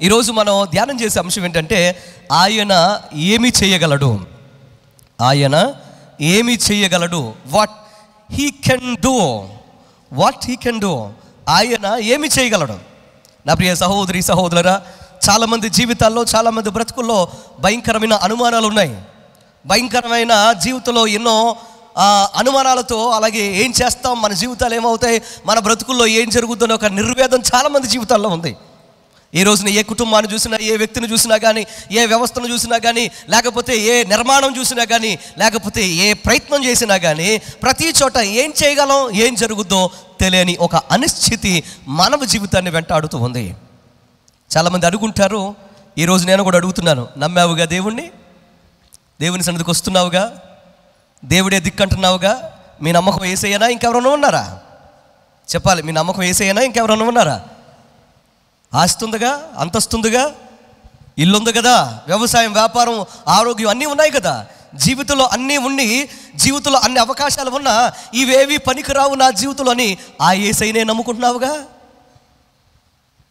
ఈరోజు మనం ధ్యానం చేసే అంశం ఏంటంటే ఆయన ఏమి చేయగలడు. ఆయన ఏమి చేయగలడు. What he can do. What he can do. ఆయన ఏమి చేయగలడు. నా ప్రియ సహోదరి సహోదరులారా, చాలామంది జీవితాల్లో, చాలామంది బ్రతుకుల్లో భయంకరమైన అనుమానాలు ఉన్నాయి. భయంకరమైన జీవితంలో ఎన్నో అనుమానాలతో, అలాగే ఏం చేస్తాం, మన జీవితాలు ఏమవుతాయి, మన బ్రతుకుల్లో ఏం జరుగుతుందో ఒక నిర్వేదం చాలామంది జీవితాల్లో ఉంది. ఈ రోజున ఏ కుటుంబాన్ని చూసినా, ఏ వ్యక్తిని చూసినా కానీ, ఏ వ్యవస్థను చూసినా కానీ, లేకపోతే ఏ నిర్మాణం చూసినా కానీ, లేకపోతే ఏ ప్రయత్నం చేసినా కానీ, ప్రతి చోట ఏం చేయగలం, ఏం జరుగుద్దో తెలియని ఒక అనిశ్చితి మానవ జీవితాన్ని వెంటాడుతూ ఉంది. చాలామంది అడుగుంటారు, ఈరోజు నేను కూడా అడుగుతున్నాను, నమ్మావుగా దేవుణ్ణి, దేవుని సన్నిధికి వస్తున్నావుగా, దేవుడే దిక్కంటున్నావుగా, మీ నమ్మకం యేసయ్యనా ఇంకెవరన్నా ఉన్నారా? చెప్పాలి, మీ నమ్మకం యేసయ్యనా ఇంకెవరన్నా ఉన్నారా? ఆస్తుందిగా, అంతస్తుందిగా, ఇల్లు ఉంది కదా, వ్యవసాయం, వ్యాపారం, ఆరోగ్యం అన్నీ ఉన్నాయి కదా, జీవితంలో అన్నీ ఉండి, జీవితంలో అన్ని అవకాశాలు ఉన్నా ఇవేవి పనికిరావు నా జీవితంలో అని ఆ యేసయ్యనే నమ్ముకుంటున్నావుగా.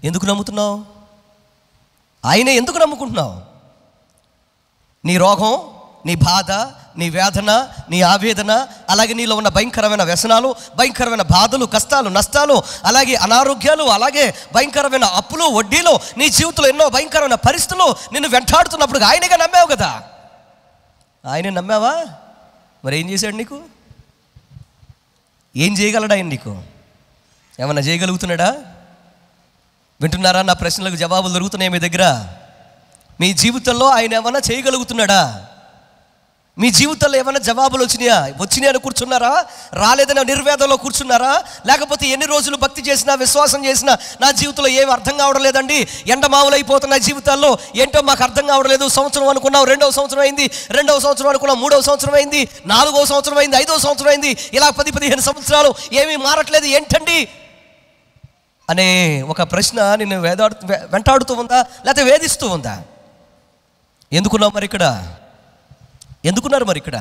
ఎందుకు నమ్ముతున్నావు? ఆయనే ఎందుకు నమ్ముకుంటున్నావు? నీ రోగం, నీ బాధ, నీ వేదన, నీ ఆవేదన, అలాగే నీలో ఉన్న భయంకరమైన వ్యసనాలు, భయంకరమైన బాధలు, కష్టాలు, నష్టాలు, అలాగే అనారోగ్యాలు, అలాగే భయంకరమైన అప్పులు, వడ్డీలు, నీ జీవితంలో ఎన్నో భయంకరమైన పరిస్థితులు నిన్ను వెంటాడుతున్నప్పుడు ఆయనగా నమ్మావు కదా. ఆయనే నమ్మావా? మరి ఏం చేశాడు నీకు? ఏం చేయగలడు ఆయన నీకు? ఏమన్నా చేయగలుగుతున్నాడా? వింటున్నారా? నా ప్రశ్నలకు జవాబులు దొరుకుతున్నాయి మీ దగ్గర. మీ జీవితంలో ఆయన ఏమన్నా చేయగలుగుతున్నాడా? మీ జీవితంలో ఏమైనా జవాబులు వచ్చినాయి అని కూర్చున్నారా? రాలేదని నిర్వేదంలో కూర్చున్నారా? లేకపోతే ఎన్ని రోజులు భక్తి చేసినా, విశ్వాసం చేసినా నా జీవితంలో ఏమి అర్థం కావడం లేదండి, ఎండమావులు అయిపోతున్నాయి జీవితాల్లో, ఏంటో మాకు అర్థం కావడం లేదు. సంవత్సరం అనుకున్నావు, 2వ సంవత్సరం అయింది, 2వ సంవత్సరం అనుకున్నావు, 3వ సంవత్సరం అయింది, 4వ సంవత్సరం అయింది, 5వ సంవత్సరం అయింది, ఇలా 10-15 సంవత్సరాలు ఏమీ మారట్లేదు, ఏంటండి అనే ఒక ప్రశ్న నిన్ను వెంటాడుతూ ఉందా, లేకపోతే వేధిస్తూ ఉందా? ఎందుకున్నావు మరి ఇక్కడ? ఎందుకున్నారు మరి ఇక్కడ?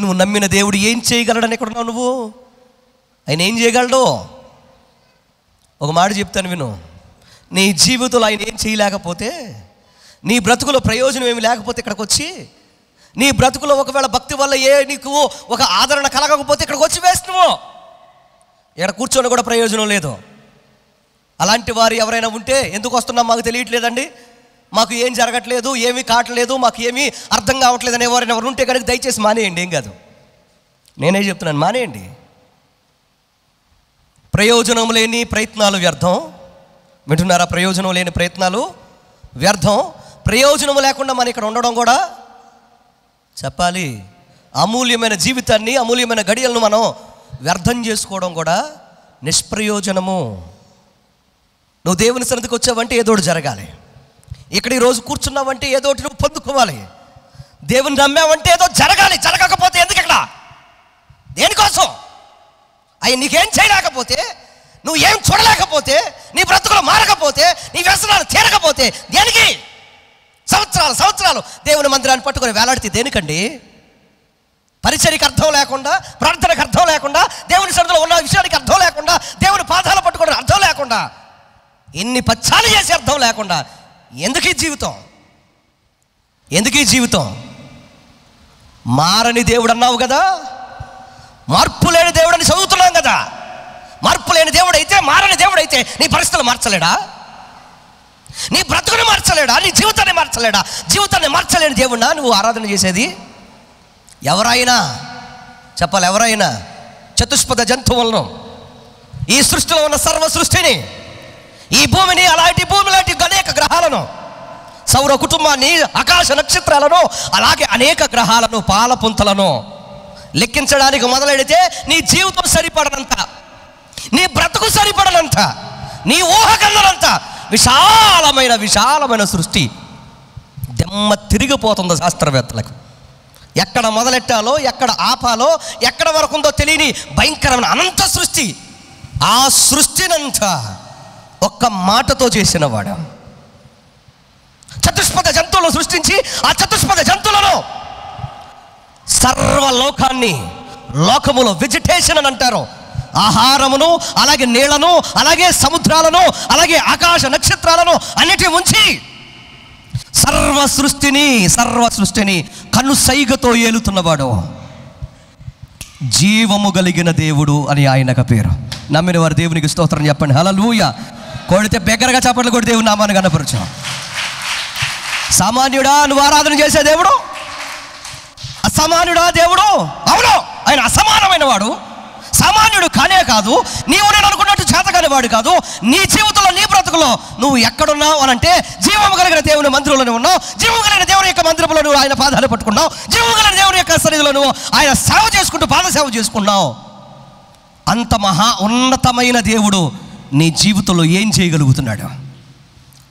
నువ్వు నమ్మిన దేవుడు ఏం చేయగలడని ఎక్కడున్నావు నువ్వు? ఆయన ఏం చేయగలడు? ఒక మాట చెప్తాను విను. నీ జీవితంలో ఆయన ఏం చేయలేకపోతే, నీ బ్రతుకులో ప్రయోజనం ఏమి లేకపోతే ఇక్కడికి వచ్చి, నీ బ్రతుకులో ఒకవేళ భక్తి వల్ల నీకు ఒక ఆదరణ కలగకపోతే ఇక్కడికి వచ్చి వేస్తున్నావు. ఇక్కడ కూర్చొని కూడా ప్రయోజనం లేదు. అలాంటి వారు ఎవరైనా ఉంటే, ఎందుకు వస్తున్నాం మాకు తెలియట్లేదండి, మాకు ఏం జరగట్లేదు, ఏమీ కావట్లేదు, మాకు ఏమీ అర్థం కావట్లేదు అనే వారిని ఎవరు ఉంటే కనుక దయచేసి మానేయండి. ఏం కాదు, నేనే చెప్తున్నాను, మానేయండి. ప్రయోజనం లేని ప్రయత్నాలు వ్యర్థం. వింటున్నారా? ప్రయోజనం లేని ప్రయత్నాలు వ్యర్థం. ప్రయోజనం లేకుండా మనం ఇక్కడ ఉండడం కూడా, చెప్పాలి, అమూల్యమైన జీవితాన్ని, అమూల్యమైన గడియలను మనం వ్యర్థం చేసుకోవడం కూడా నిష్ప్రయోజనము. నువ్వు దేవుని సన్నిధికి వచ్చావంటే ఏదోటి జరగాలి. ఇక్కడ ఈరోజు కూర్చున్నావంటే ఏదోటి నువ్వు పొందుకోవాలి. దేవుని నమ్మావంటే ఏదో జరగాలి. జరగకపోతే ఎందుకు ఇక్కడ? దేనికోసం? ఆయన నీకేం చేయలేకపోతే, నువ్వు ఏం చూడలేకపోతే, నీ బ్రతుకులు మారకపోతే, నీ వ్యసనాలు తీరకపోతే దేనికి? సంవత్సరాలు దేవుని మందిరాన్ని పట్టుకొని వేలాడితే దేనికండి? పరిచర్యకి అర్థం లేకుండా, ప్రార్థనకు అర్థం లేకుండా, దేవుని సన్నిధిలో ఉన్న విషయానికి అర్థం లేకుండా, దేవుని పాదాలు పట్టుకోవడానికి అర్థం లేకుండా, ఎన్ని పచ్చాలు చేసే అర్థం లేకుండా ఎందుకు ఈ జీవితం? ఎందుకు ఈ జీవితం? మారని దేవుడు అన్నావు కదా, మార్పు లేని దేవుడు అని చదువుతున్నాం కదా. మార్పు లేని దేవుడు అయితే, మారని దేవుడు అయితే నీ పరిస్థితులు మార్చలేడా? నీ బ్రతుకుని మార్చలేడా? నీ జీవితాన్ని మార్చలేడా? జీవితాన్ని మార్చలేని దేవుడినా నువ్వు ఆరాధన చేసేది? ఎవరైనా చెప్పాలి, ఎవరైనా చతుష్పద జంతువులను, ఈ సృష్టిలో ఉన్న సర్వ సృష్టిని, ఈ భూమిని, అలాంటి భూమి లాంటి అనేక గ్రహాలను, సౌర కుటుంబాన్ని, ఆకాశ నక్షత్రాలను, అలాగే అనేక గ్రహాలను, పాలపుంతలను లెక్కించడానికి మొదలెడితే నీ జీవితం సరిపడనంత, నీ బ్రతుకు సరిపడనంత, నీ ఊహకన్నంత విశాలమైన సృష్టి దెమ్మ తిరిగిపోతుంది శాస్త్రవేత్తలకు. ఎక్కడ మొదలెట్టాలో, ఎక్కడ ఆపాలో, ఎక్కడ వరకు ఉందో తెలియని భయంకరమైన అనంత సృష్టి. ఆ సృష్టినంతా ఒక్క మాటతో చేసినవాడు. చతుష్పద జంతువులను సృష్టించి ఆ చతుష్పద జంతువులను, సర్వలోకాన్ని, లోకములో వెజిటేషన్ అని అంటారు, ఆహారమును, అలాగే నీళ్లను, అలాగే సముద్రాలను, అలాగే ఆకాశ నక్షత్రాలను అన్నిటి ఉంచి సర్వ సృష్టిని కన్ను సైగతో ఏలుతున్నవాడు, జీవము కలిగిన దేవుడు అని ఆయనకు పేరు. నమ్మిన వారు దేవునికి స్తోత్రం చెప్పండి. హల్లెలూయా. కొడితే బిగ్గరగా చప్పట్లు కొడి దేవుని నామాన్ని కనపరచు. సామాన్యుడా నువ్వు ఆరాధన చేసే దేవుడు? అసామాన్యుడా దేవుడు? అవును, ఆయన అసమానమైన వాడు, సామాన్యుడు కానే కాదు. నీవు నేను అనుకున్నట్టు చేతకాని వాడు కాదు. నీ జీవితంలో, నీ బ్రతుకులో నువ్వు ఎక్కడున్నావు అని అంటే జీవము కలిగిన దేవుని మందిరంలోనే ఉన్నావు. జీవము కలిగిన దేవుని యొక్క మందిరంలో నువ్వు ఆయన పాదాలు పట్టుకున్నావు. జీవము కలిగిన దేవుని యొక్క సన్నిధిలో నువ్వు ఆయన సేవ చేసుకుంటూ పాద సేవ చేసుకున్నావు. అంత మహా ఉన్నతమైన దేవుడు నీ జీవితంలో ఏం చేయగలుగుతున్నాడు?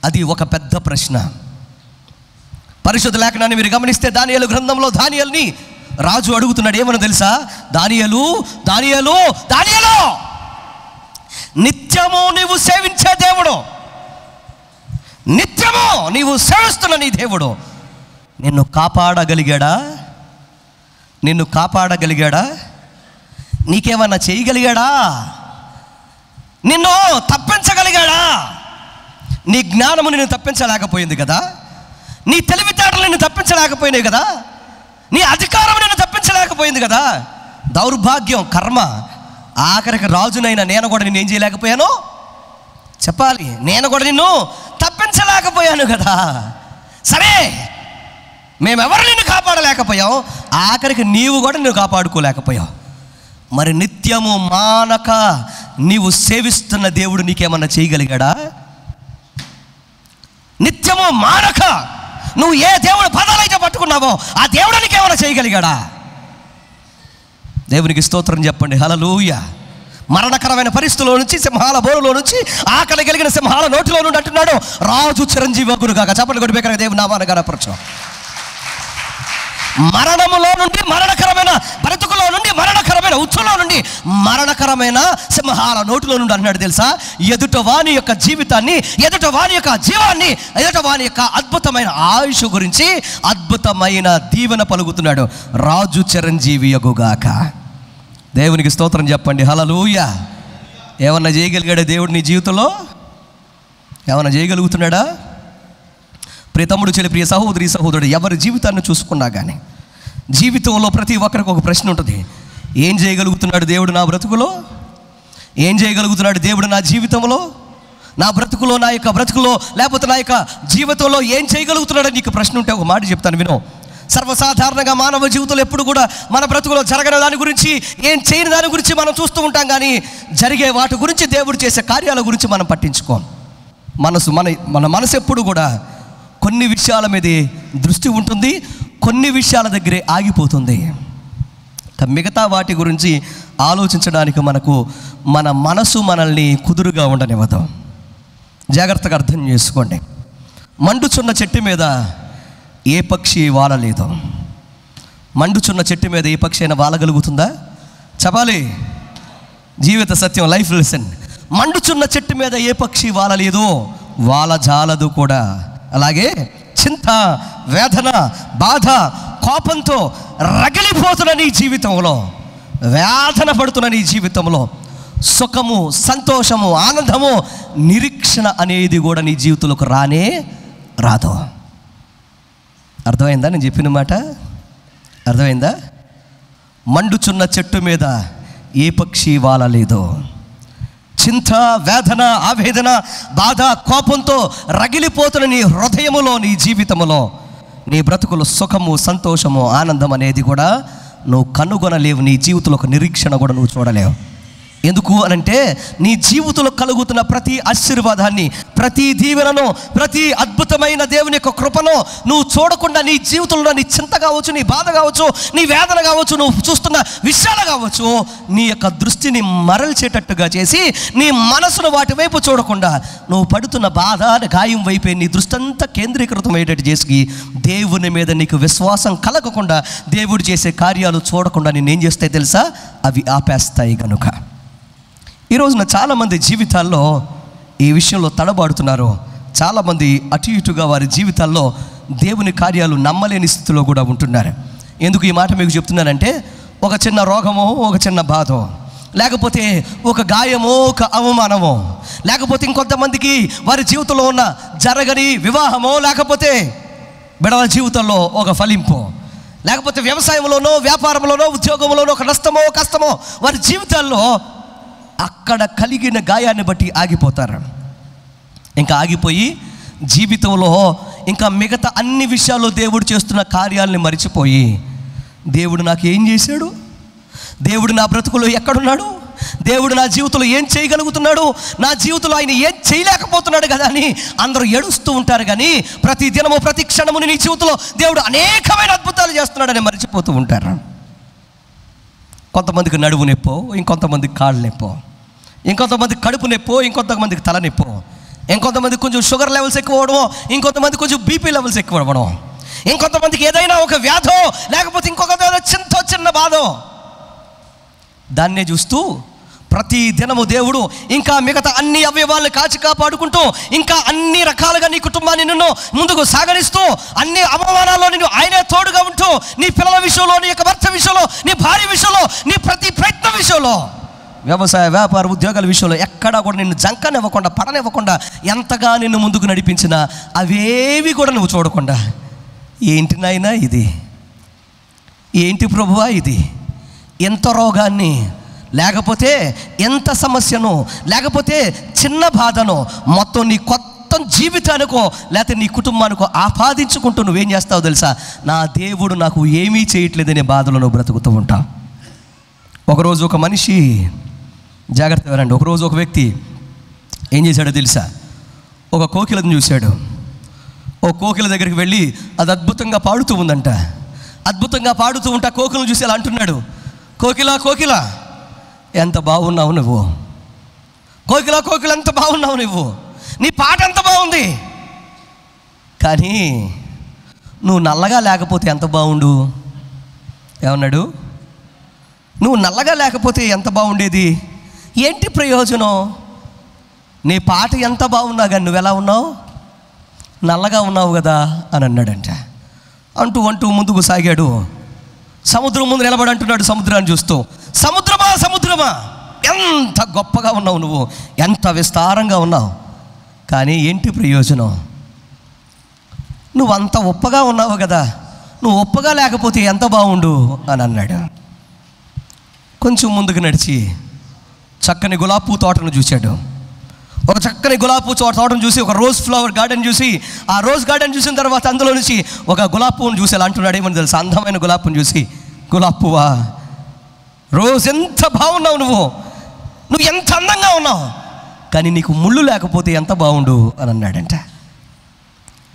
అది ఒక పెద్ద ప్రశ్న. పరిశుద్ధ లేఖనాన్ని మీరు గమనిస్తే దానియేలు గ్రంథంలో దానియేలుని రాజు అడుగుతున్నాడు. ఏమని తెలుసా? దానియేలు నిత్యము నీవు సేవించే దేవుడు, నిత్యము నీవు సేవిస్తున్న నీ దేవుడు నిన్ను కాపాడగలిగాడా? నీకేమన్నా చేయగలిగాడా? నిన్ను తప్పించగలిగాడా? నీ జ్ఞానము నిన్ను తప్పించలేకపోయింది కదా, నీ తెలివితేటలు నిన్ను తప్పించలేకపోయినాయి కదా, నీ అధికారం నిన్ను తప్పించలేకపోయింది కదా. దౌర్భాగ్యం, కర్మ. ఆఖరికి రాజునైనా నేను కూడా నిన్ను ఏం చేయలేకపోయాను చెప్పాలి. నేను కూడా నిన్ను తప్పించలేకపోయాను కదా. సరే, మేమెవరు నిన్ను కాపాడలేకపోయావు, ఆఖరికి నీవు కూడా నిన్ను కాపాడుకోలేకపోయావు. మరి నిత్యము మానక నీవు సేవిస్తున్న దేవుడు నీకేమన్నా చేయగలిగాడా? నిత్యము మానక నువ్వు ఏ దేవుడు పదాలైతే పట్టుకున్నావో ఆ దేవుడు నీకేమైనా చేయగలిగాడా? దేవునికి స్తోత్రం చెప్పండి. హల్లెలూయా. మరణకరమైన పరిస్థితుల్లో నుంచి, సింహాల బోరులో నుంచి, ఆకలి కలిగిన సింహాల నోటిలో నుండి అంటున్నాడు, రాజు చిరంజీవి అగునుగాక. చప్పట్లు కొట్టి బిగ్గరగా దేవుని నామాన్ని గణపరచు. మరణములో నుండి, మరణకరమైన బ్రతుకులో నుండి, మరణకరమైన ఉచ్చులో నుండి, మరణకరమైన సింహాల నోటిలో నుండి అన్నాడు తెలుసా, ఎదుట వాని యొక్క జీవితాన్ని, ఎదుట వాని యొక్క జీవాన్ని, ఎదుట వాని యొక్క అద్భుతమైన ఆయుష్ గురించి అద్భుతమైన దీవెన పలుకుతున్నాడు. రాజు చిరంజీవి అగుగాక. దేవునికి స్తోత్రం చెప్పండి. హల్లెలూయా. ఏమన్నా చేయగలిగాడా దేవుడు నీ జీవితంలో? ఏమన్నా చేయగలుగుతున్నాడా? ప్రియ తమ్ముడు, చెల్లి, ప్రియ సహోదరి, సహోదరుడు, ఎవరి జీవితాన్ని చూసుకున్నా కానీ జీవితంలో ప్రతి ఒక్కరికి ఒక ప్రశ్న ఉంటుంది. ఏం చేయగలుగుతున్నాడు దేవుడు నా బ్రతుకులో? ఏం చేయగలుగుతున్నాడు దేవుడు నా జీవితంలో, నా బ్రతుకులో, నా యొక్క బ్రతుకులో, లేకపోతే నా యొక్క జీవితంలో ఏం చేయగలుగుతున్నాడని నీకు ప్రశ్న ఉంటే ఒక మాట చెప్తాను విను. సర్వసాధారణంగా మానవ జీవితంలో ఎప్పుడు కూడా మన బ్రతుకులో జరగని దాని గురించి, ఏం చేయని దాని గురించి మనం చూస్తూ ఉంటాం, కానీ జరిగే వాటి గురించి, దేవుడు చేసే కార్యాల గురించి మనం పట్టించుకోం. మన మనసు ఎప్పుడు కూడా కొన్ని విషయాల మీదే దృష్టి ఉంటుంది, కొన్ని విషయాల దగ్గరే ఆగిపోతుంది. మిగతా వాటి గురించి ఆలోచించడానికి మన మనసు మనల్ని కుదురుగా ఉండనివ్వదు. జాగ్రత్తగా అర్థం చేసుకోండి. మండుచున్న చెట్టు మీద ఏ పక్షి వాలలేదు. మండుచున్న చెట్టు మీద ఏ పక్షి అయినా వాలగలుగుతుందా? చెప్పాలి. జీవిత సత్యం, లైఫ్ లెసన్. మండుచున్న చెట్టు మీద ఏ పక్షి వాలలేదు, వాలజాలదు కూడా. అలాగే చింత, వేదన, బాధ, కోపంతో రగిలిపోతున్న నీ జీవితంలో, వేదన పడుతున్న నీ జీవితంలో సుఖము, సంతోషము, ఆనందము, నిరీక్షణ అనేది కూడా నీ జీవితంలోకి రానే రాదు. అర్థమైందా నేను చెప్పిన మాట? అర్థమైందా? మండుచున్న చెట్టు మీద ఏ పక్షి వాలలేదు. చింత, వేదన, ఆవేదన, బాధ, కోపంతో రగిలిపోతున్న నీ హృదయములో, నీ జీవితములో, నీ బ్రతుకులో సుఖము, సంతోషము, ఆనందం అనేది కూడా నువ్వు కనుగొనలేవు. నీ జీవితంలో ఒక నిరీక్షణ కూడా నువ్వు చూడలేవు. ఎందుకు అనంటే నీ జీవితంలో కలుగుతున్న ప్రతి ఆశీర్వాదాన్ని, ప్రతి దీవెనను, ప్రతి అద్భుతమైన దేవుని యొక్క కృపను నువ్వు చూడకుండా నీ జీవితంలో నీ చింత కావచ్చు, నీ బాధ కావచ్చు, నీ వేదన కావచ్చు, నువ్వు చూస్తున్న విషయాలు కావచ్చు, నీ యొక్క దృష్టిని మరల్చేటట్టుగా చేసి నీ మనసును వాటి వైపు చూడకుండా నువ్వు పడుతున్న బాధ, గాయం వైపే నీ దృష్టి అంతా కేంద్రీకృతం అయ్యేటట్టు చేసి దేవుని మీద నీకు విశ్వాసం కలగకుండా, దేవుడు చేసే కార్యాలు చూడకుండా నేనేం చేస్తాయి తెలుసా? అవి ఆపేస్తాయి. కనుక ఈ రోజున చాలామంది జీవితాల్లో ఈ విషయంలో తడబాడుతున్నారు. చాలామంది అటు ఇటుగా వారి జీవితాల్లో దేవుని కార్యాలు నమ్మలేని స్థితిలో కూడా ఉంటున్నారు. ఎందుకు ఈ మాట మీకు చెప్తున్నానంటే, ఒక చిన్న రోగమో, ఒక చిన్న బాధో, లేకపోతే ఒక గాయమో, ఒక అవమానమో, లేకపోతే ఇంకొంతమందికి వారి జీవితంలో ఉన్న జరగని వివాహమో, లేకపోతే బిడల జీవితంలో ఒక ఫలింపు, లేకపోతే వ్యవసాయంలోనో, వ్యాపారంలోనో, ఉద్యోగంలోనో ఒక నష్టమో, కష్టమో వారి జీవితాల్లో అక్కడ కలిగిన గాయాన్ని బట్టి ఆగిపోతారు. ఇంకా ఆగిపోయి జీవితంలో ఇంకా మిగతా అన్ని విషయాల్లో దేవుడు చేస్తున్న కార్యాలని మరిచిపోయి, దేవుడు నాకు ఏం చేశాడు, దేవుడు నా బ్రతుకులో ఎక్కడున్నాడు, దేవుడు నా జీవితంలో ఏం చేయగలుగుతున్నాడు, నా జీవితంలో ఆయన ఏం చేయలేకపోతున్నాడు కదా అని అందరూ ఏడుస్తూ ఉంటారు. కానీ ప్రతి దినము, ప్రతి క్షణము నీ జీవితంలో దేవుడు అనేకమైన అద్భుతాలు చేస్తున్నాడని మర్చిపోతూ ఉంటారు. కొంతమందికి నడుము నొప్పో, ఇంకొంతమందికి కాళ్ళు నొప్పో, ఇంకొంతమందికి కడుపు నొప్పో, ఇంకొంతమందికి తల నొప్పో, ఇంకొంతమందికి కొంచెం షుగర్ లెవెల్స్ ఎక్కువ అవడమో, ఇంకొంతమంది కొంచెం బీపీ లెవెల్స్ ఎక్కువ అవ్వడం, ఇంకొంతమందికి ఏదైనా ఒక వ్యాధో, లేకపోతే ఇంకొక చిన్న బాధో, దాన్నే చూస్తూ ప్రతి దినము దేవుడు ఇంకా మిగతా అన్ని అవయవాలను కాచి కాపాడుకుంటూ, ఇంకా అన్ని రకాలుగా నీ కుటుంబాన్ని నిన్ను ముందుకు సాగరిస్తూ, అన్ని అవమానాల్లో నిన్ను ఆయనే తోడుగా ఉంటూ, నీ పిల్లల విషయంలో, నీ యొక్క భర్త విషయంలో, నీ భార్య విషయంలో, నీ ప్రతి ప్రయత్నం విషయంలో, వ్యవసాయ, వ్యాపార, ఉద్యోగాల విషయంలో ఎక్కడా కూడా నిన్ను జంకనివ్వకుండా, పడనివ్వకుండా ఎంతగా నిన్ను ముందుకు నడిపించినా అవేవి కూడా నువ్వు చూడకుండా, ఏంటి నాయనా ఇది, ఏంటి ప్రభువా ఇది, ఎంత రోగాన్ని, లేకపోతే ఎంత సమస్యను, లేకపోతే చిన్న బాధను మొత్తం నీ కొత్త జీవితానికో లేకపోతే నీ కుటుంబానికో ఆపాదించుకుంటూ నువ్వేం చేస్తావు తెలుసా, నా దేవుడు నాకు ఏమీ చేయట్లేదనే బాధలో నువ్వు బ్రతుకుతూ ఉంటావు. ఒకరోజు ఒక మనిషి, జాగ్రత్తగా రండి, ఒకరోజు ఒక వ్యక్తి ఏం చేశాడో తెలుసా, ఒక కోకిలను చూశాడు. ఓ కోకిల దగ్గరికి వెళ్ళి అది అద్భుతంగా పాడుతూ ఉందంట. అద్భుతంగా పాడుతూ ఉంటే కోకిలను చూసి అలా అంటున్నాడు, కోకిల కోకిల ఎంత బాగున్నావు నువ్వు, కోకిల కోకిల ఎంత బాగున్నావు నువ్వు, నీ పాట ఎంత బాగుంది, కానీ నువ్వు నల్లగా లేకపోతే ఎంత బాగుండు. ఏమన్నాడు, నువ్వు నల్లగా లేకపోతే ఎంత బాగుండేది, ఏంటి ప్రయోజనం, నీ పాట ఎంత బాగున్నా కానీ నువ్వు ఎలా ఉన్నావు, నల్లగా ఉన్నావు కదా అని అన్నాడంట. అంటూ అంటూ ముందుకు సాగాడు. సముద్రం ముందు నిలబడి అంటున్నాడు సముద్రాన్ని చూస్తూ, సముద్రమా సముద్రమా ఎంత గొప్పగా ఉన్నావు నువ్వు, ఎంత విస్తారంగా ఉన్నావు, కానీ ఏంటి ప్రయోజనం, నువ్వు అంత ఉప్పగా ఉన్నావు కదా, నువ్వు ఉప్పగా లేకపోతే ఎంత బాగుండు అని అన్నాడు. కొంచెం ముందుకు నడిచి చక్కని గులాబీ తోటను చూశాడు. ఒక చక్కని గులాబీ తోటను చూసి, ఒక రోజ్ ఫ్లవర్ గార్డెన్ చూసి, ఆ రోజ్ గార్డెన్ చూసిన తర్వాత అందులో నుంచి ఒక గులాబీ పువ్వును చూసి అలా అంటున్నాడు, ఏమని తెలుసు, అందమైన గులాబీని చూసి, గులాబీ పువ్వా రోజ్ ఎంత బాగున్నావు నువ్వు ఎంత అందంగా ఉన్నావు, కానీ నీకు ముళ్ళు లేకపోతే ఎంత బాగుండు అని అన్నాడంట.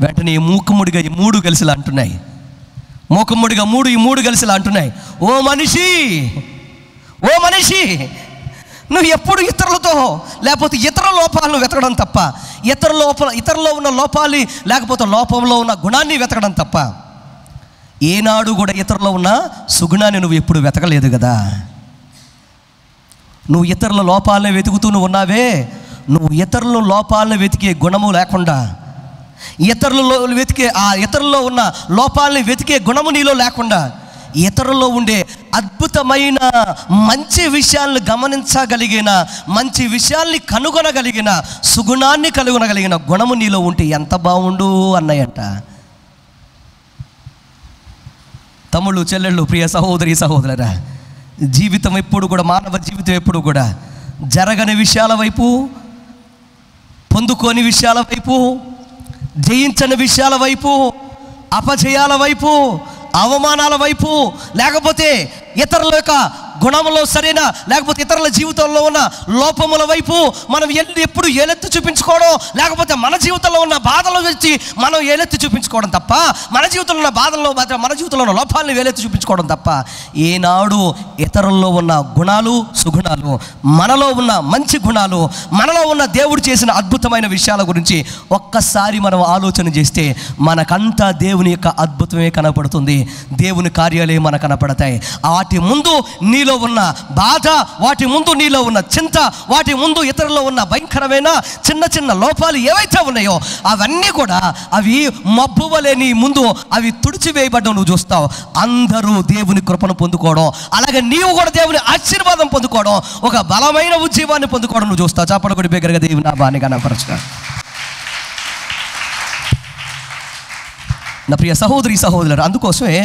వెంటనే మూకముడిగా ఈ మూడు కలిసిలా అంటున్నాయి, మూకముడిగా ఈ మూడు కలిసిలా అంటున్నాయి, ఓ మనిషి నువ్వు ఎప్పుడు ఇతరులతో లేకపోతే ఇతర లోపాలను వెతకడం తప్ప, ఇతరులో ఉన్న లోపాలు లేకపోతే లోపంలో ఉన్న గుణాన్ని వెతకడం తప్ప ఏనాడు కూడా ఇతరులో ఉన్న సుగుణాన్ని నువ్వు ఎప్పుడు వెతకలేదు కదా. నువ్వు ఇతరుల లోపాలను వెతుకుతూ నువ్వు ఉన్నావే, నువ్వు ఇతరుల లోపాలను వెతికే గుణము లేకుండా, ఇతరుల్లో ఉన్న లోపాలని వెతికే గుణము నీలో లేకుండా, ఇతరుల్లో ఉండే అద్భుతమైన మంచి విషయాలను గమనించగలిగిన, మంచి విషయాల్ని కనుగొనగలిగిన, సుగుణాన్ని కనుగొనగలిగిన గుణము నీలో ఉంటే ఎంత బాగుండు అన్నాయంట. తమ్ముళ్ళు, చెల్లెళ్ళు, ప్రియ సహోదరి సహోదరురా, జీవితం ఎప్పుడు కూడా, మానవ జీవితం ఎప్పుడు కూడా జరగని విషయాల వైపు, పొందుకోని విషయాల వైపు, జయించని విషయాల వైపు, అపజయాల వైపు, అవమానాల వైపు, లేకపోతే ఇతరుల యొక్క గుణంలో సరైన, లేకపోతే ఇతరుల జీవితంలో ఉన్న లోపముల వైపు మనం ఎప్పుడు ఏలెత్తి చూపించుకోవడం, లేకపోతే మన జీవితంలో ఉన్న బాధలు వచ్చి మనం ఏలెత్తి చూపించుకోవడం తప్ప, మన జీవితంలో ఉన్న బాధల్లో, మన జీవితంలో ఉన్న లోపాలను వేలెత్తి చూపించుకోవడం తప్ప, ఏనాడు ఇతరుల్లో ఉన్న గుణాలు, సుగుణాలు, మనలో ఉన్న మంచి గుణాలు, మనలో ఉన్న దేవుడు చేసిన అద్భుతమైన విషయాల గురించి ఒక్కసారి మనం ఆలోచన చేస్తే మనకంతా దేవుని యొక్క అద్భుతమే కనపడుతుంది, దేవుని కార్యాలే మనకు కనపడతాయి. వాటి ముందు నీలో నీలో ఉన్న బాధ, వాటి ముందు నీలో ఉన్న చింత, వాటి ముందు ఇతరుల్లో ఉన్న భయంకరమైన చిన్న చిన్న లోపాలు ఏవైతే ఉన్నాయో అవన్నీ కూడా అవి మబ్బు వలె నీ ముందు అవి తుడిచివేయబడ్డం నువ్వు చూస్తావు. అందరూ దేవుని కృపను పొందుకోవడం, అలాగే నీవు కూడా దేవుని ఆశీర్వాదం పొందుకోవడం, ఒక బలమైన ఉజ్జీవాన్ని పొందుకోవడం నువ్వు చూస్తావు. చాపడ కొడి బిగ్గరగా దేవుని నామాన్ని కనపరచుగా. నా ప్రియ సహోదరి సహోదరులు, అందుకోసమే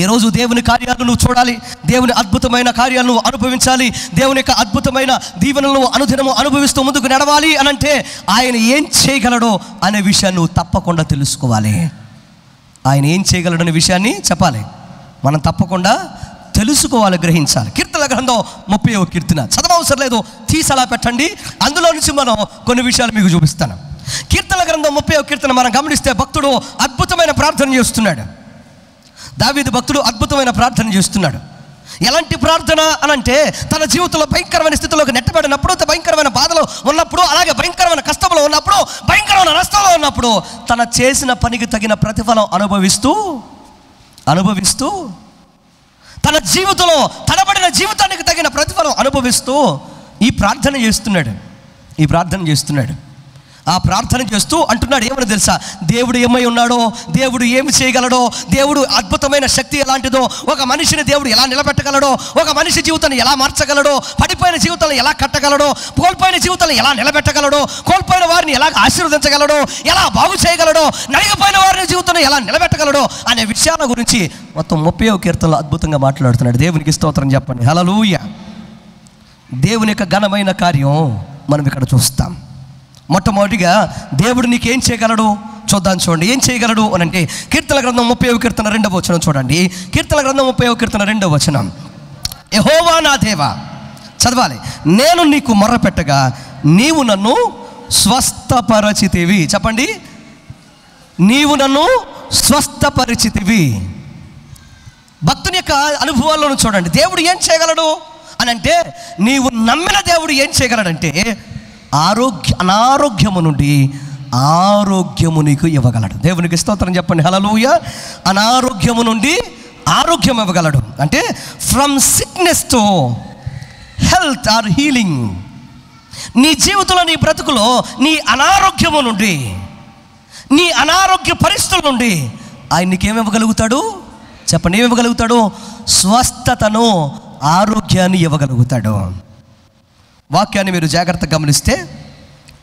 ఈరోజు దేవుని కార్యాలను నువ్వు చూడాలి, దేవుని అద్భుతమైన కార్యాలను నువ్వు అనుభవించాలి, దేవుని యొక్క అద్భుతమైన దీవెనలను అనుదినము అనుభవిస్తూ ముందుకు నడవాలి అనంటే ఆయన ఏం చేయగలడో అనే విషయాన్ని నువ్వు తప్పకుండా తెలుసుకోవాలి. ఆయన ఏం చేయగలడు అనే విషయాన్ని చెప్పాలి, మనం తప్పకుండా తెలుసుకోవాలి, గ్రహించాలి. కీర్తనల గ్రంథం 30వ కీర్తన చదవవసరం లేదు, తీసి అలా పెట్టండి. అందులో నుంచి మనం కొన్ని విషయాలు మీకు చూపిస్తాను. కీర్తనల గ్రంథం 30వ కీర్తన మనం గమనిస్తే భక్తుడు అద్భుతమైన ప్రార్థన చేస్తున్నాడు. దావీదు భక్తుడు అద్భుతమైన ప్రార్థన చేస్తున్నాడు. ఎలాంటి ప్రార్థన అనంటే తన జీవితంలో భయంకరమైన స్థితిలోకి నెట్టబడినప్పుడు, భయంకరమైన బాధలో ఉన్నప్పుడు, అలాగే భయంకరమైన కష్టంలో ఉన్నప్పుడు, భయంకరమైన నష్టంలో ఉన్నప్పుడు తన చేసిన పనికి తగిన ప్రతిఫలం అనుభవిస్తూ తన జీవితంలో తడబడిన జీవితానికి తగిన ప్రతిఫలం అనుభవిస్తూ ఈ ప్రార్థన చేస్తున్నాడు. ఆ ప్రార్థన చేస్తూ అంటున్నాడు, ఏమని తెలుసా? దేవుడు ఏమై ఉన్నాడో, దేవుడు ఏమి చేయగలడో, దేవుడు అద్భుతమైన శక్తి ఎలాంటిదో, ఒక మనిషిని దేవుడు ఎలా నిలబెట్టగలడో, ఒక మనిషి జీవితాన్ని ఎలా మార్చగలడో, పడిపోయిన జీవితాన్ని ఎలా కట్టగలడో, కోల్పోయిన జీవితాన్ని ఎలా నిలబెట్టగలడో, కోల్పోయిన వారిని ఎలా ఆశీర్వదించగలడో, ఎలా బాగు చేయగలడో, నలిగిపోయిన వారిని జీవితాన్ని ఎలా నిలబెట్టగలడో అనే విషయాల గురించి మొత్తం 30వ కీర్తనలో అద్భుతంగా మాట్లాడుతున్నాడు. దేవునికి స్తోత్రం చెప్పండి, హల్లెలూయా. దేవుని యొక్క ఘనమైన కార్యం మనం ఇక్కడ చూస్తాం. మొట్టమొదటిగా దేవుడు నీకేం చేయగలడు చూద్దాం. చూడండి ఏం చేయగలడు అని అంటే కీర్తనల గ్రంథం 30వ కీర్తన 2వ వచనం చూడండి. కీర్తనల గ్రంథం 30వ కీర్తన 2వ వచనం, యెహోవా నా దేవా, చదవాలి, నేను నీకు మొర్రపెట్టగా నీవు నన్ను స్వస్థపరచితివి. చెప్పండి, నీవు నన్ను స్వస్థపరిచితివి. భక్తుని యొక్క అనుభవాలను చూడండి. దేవుడు ఏం చేయగలడు అని అంటే, నీవు నమ్మిన దేవుడు ఏం చేయగలడంటే అనారోగ్యము నుండి ఆరోగ్యము నీకు ఇవ్వగలడు. దేవునికి స్తోత్రం చెప్పండి, హల్లెలూయా. అనారోగ్యము నుండి ఆరోగ్యం ఇవ్వగలడు అంటే from sickness to health or healing. నీ జీవితంలో, నీ బ్రతుకులో నీ అనారోగ్యము నుండి, నీ అనారోగ్య పరిస్థితుల నుండి ఆయన నీకేమివ్వగలుగుతాడు చెప్పండి? ఏమివ్వగలుగుతాడు? స్వస్థతను, ఆరోగ్యాన్ని ఇవ్వగలుగుతాడు. వాక్యాన్ని మీరు జాగ్రత్తగా గమనిస్తే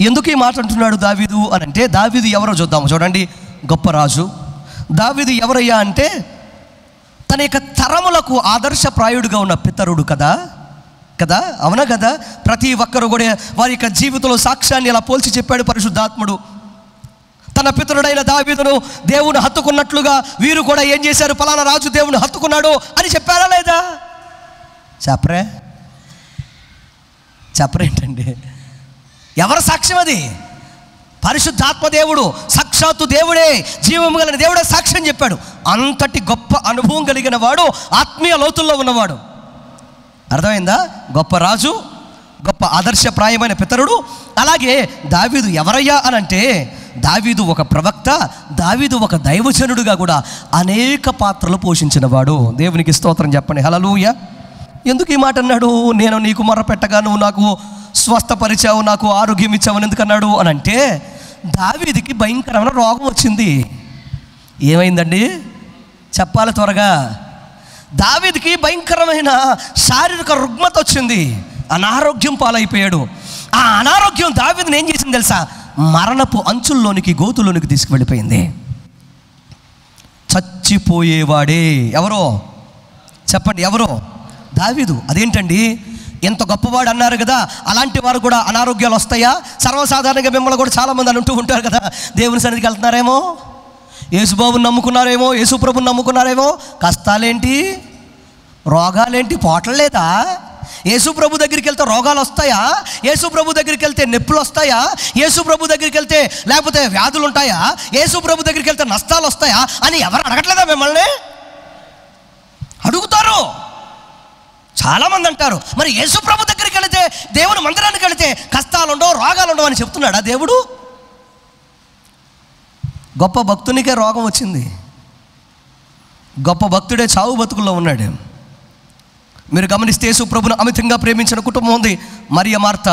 ఎందుకు ఈ మాట అంటున్నాడు దావీదు అని అంటే, దావీదు ఎవరో చూద్దాము. చూడండి, గొప్ప రాజు దావీదు ఎవరయ్యా అంటే తన యొక్క తరములకు ఆదర్శప్రాయుడుగా ఉన్న పితరుడు కదా, అవునా కదా? ప్రతి ఒక్కరు కూడా వారి యొక్క జీవితంలో సాక్ష్యాన్ని అలా పోల్చి చెప్పాడు పరిశుద్ధాత్ముడు. తన పితరుడైన దావీదును దేవుని హత్తుకున్నట్లుగా వీరు కూడా ఏం చేశారు? ఫలానా రాజు దేవుని హత్తుకున్నాడు అని చెప్పారా లేదా? చెప్పరేంటండి? ఎవరి సాక్ష్యం అది? పరిశుద్ధాత్మ దేవుడు, సాక్షాత్తు దేవుడే, జీవము కలిగిన దేవుడే సాక్ష్యం చెప్పాడు. అంతటి గొప్ప అనుభవం కలిగిన వాడు, ఆత్మీయ లోతుల్లో ఉన్నవాడు. అర్థమైందా? గొప్ప రాజు, గొప్ప ఆదర్శప్రాయమైన పితరుడు. అలాగే దావీదు ఎవరయ్యా అని అంటే, దావీదు ఒక ప్రవక్త, దావీదు ఒక దైవజనుడుగా కూడా అనేక పాత్రలు పోషించిన వాడు. దేవునికి స్తోత్రం చెప్పండి, హల్లెలూయా. ఎందుకు ఈ మాట అన్నాడు? నేను నీకు మొర్రపెట్టగా నువ్వు నాకు స్వస్థపరిచావు, నాకు ఆరోగ్యం ఇచ్చావు ఎందుకన్నాడు అని అంటే, దావీదుకి భయంకరమైన రోగం వచ్చింది. ఏమైందండి? చెప్పాలి త్వరగా. దావీదుకి భయంకరమైన శారీరక రుగ్మత వచ్చింది, అనారోగ్యం పాలైపోయాడు. ఆ అనారోగ్యం దావీదుని ఏం చేసింది తెలుసా? మరణపు అంచుల్లోనికి, గోతుల్లోనికి తీసుకువెళ్ళిపోయింది. చచ్చిపోయేవాడే ఎవరో చెప్పండి? ఎవరో? దావీదు. అదేంటండి, ఎంత గొప్పవాడు అన్నారు కదా, అలాంటి వారు కూడా అనారోగ్యాలు వస్తాయా? సర్వసాధారణంగా మిమ్మల్ని కూడా చాలామంది అంటూ ఉంటారు కదా, దేవుని సన్నిధికి వెళ్తున్నారేమో, యేసుబాబుని నమ్ముకున్నారేమో, యేసు ప్రభుని నమ్ముకున్నారేమో, కష్టాలేంటి, రోగాలేంటి, పోవట్లేదా? యేసు ప్రభు దగ్గరికి వెళ్తే రోగాలు వస్తాయా? యేసు ప్రభు దగ్గరికి వెళ్తే నొప్పులు వస్తాయా? యేసు ప్రభు దగ్గరికి వెళ్తే లేకపోతే వ్యాధులు ఉంటాయా? యేసు ప్రభు దగ్గరికి వెళ్తే నష్టాలు వస్తాయా అని ఎవరు అడగట్లేదా మిమ్మల్ని? అడుగుతారు. చాలామంది అంటారు, మరి యేసు ప్రభు దగ్గరికి వెళితే, దేవుని మందిరానికి వెళితే కష్టాలు ఉండవు, రోగాలు ఉండవు అని చెప్తున్నాడా దేవుడు? గొప్ప భక్తునికే రోగం వచ్చింది, గొప్ప భక్తుడే చావు బతుకుల్లో ఉన్నాడు. మీరు గమనిస్తే యేసు ప్రభువును అమితంగా ప్రేమించిన కుటుంబం ఉంది, మరియ, మార్త,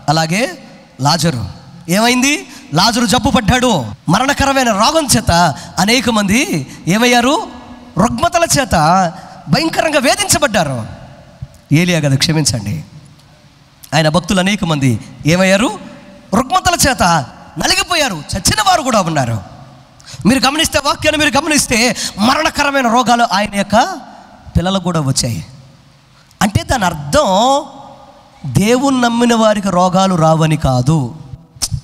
అలాగే లాజరు. ఏమైంది? లాజరు జబ్బు పడ్డాడు. మరణకరమైన రోగం చేత అనేక మంది ఏమయ్యారు? రుగ్మతల చేత భయంకరంగా వేధించబడ్డారు. ఏలియా కదా, క్షమించండి, ఆయన భక్తులు అనేక మంది ఏమయ్యారు? రుగ్మతల చేత నలిగిపోయారు, చచ్చిన వారు కూడా ఉన్నారు. మీరు గమనిస్తే, వాక్యాన్ని మీరు గమనిస్తే మరణకరమైన రోగాలు ఆయన యొక్క పిల్లలకు కూడా వచ్చాయి. అంటే దాని అర్థం దేవుని నమ్మిన వారికి రోగాలు రావని కాదు.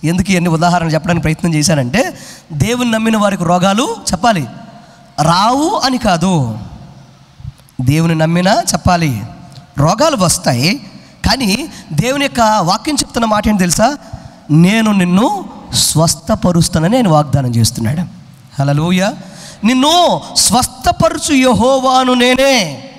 ఎందుకు ఎన్ని ఉదాహరణలు చెప్పడానికి ప్రయత్నం చేశానంటే, దేవుని నమ్మిన వారికి రోగాలు చెప్పాలి రావు అని కాదు. దేవుని నమ్మినా చెప్పాలి రోగాలు వస్తాయి. కానీ దేవుని యొక్క వాక్యం చెప్తున్న మాట ఏంటి తెలుసా? నేను నిన్ను స్వస్థపరుస్తానని ఆయన వాగ్దానం చేస్తున్నాడు. హల్లెలూయా. నిన్ను స్వస్థపరుచు యెహోవాను నేనే.